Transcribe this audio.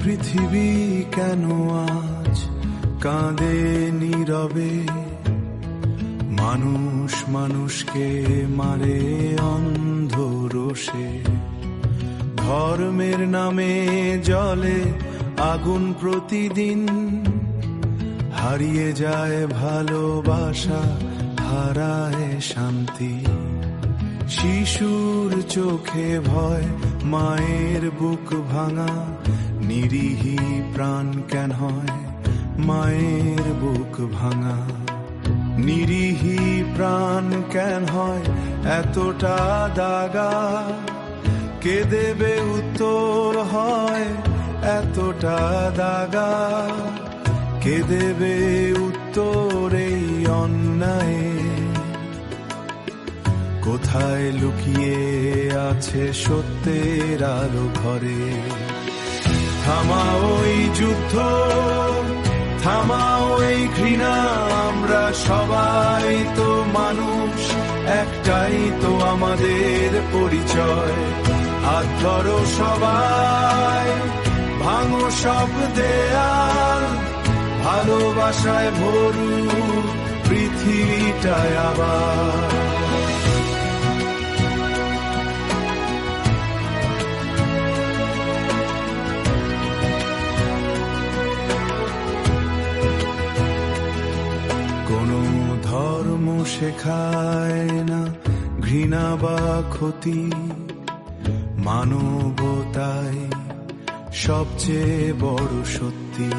পৃথিবী কেন আজ কাঁদে নীরবে, মানুষ মানুষকে মারে অন্ধ রোষে, ধর্মের নামে জ্বলে আগুন প্রতিদিন, হারিয়ে যায় ভালোবাসা, হারায় শান্তি। শিশুর চোখে ভয়, মায়ের বুক ভাঙা, নিরীহী প্রাণ কেন হয় মায়ের বুক ভাঙা। নিরীহী প্রাণ কেন হয় এতটা দাগা, কে দেবে উত্তর হয় এতটা দাগা, কে দেবে উত্তর এই অন্যায়? কোথায় লুকিয়ে আছে সত্যের আলো ঘরে? থামাও এই যুদ্ধ, থামাও এই ঘৃণা, আমরা সবাই তো মানুষ, একটাই তো আমাদের পরিচয়। হাত ধরো সবাই, ভাঙো সব দেয়াল, ভালোবাসায় ভরুক পৃথিবীটায় আবার। কোনো ধর্ম শেখায় না ঘৃণা বা ক্ষতি, মানবতাই সবচেয়ে বড় সত্যি।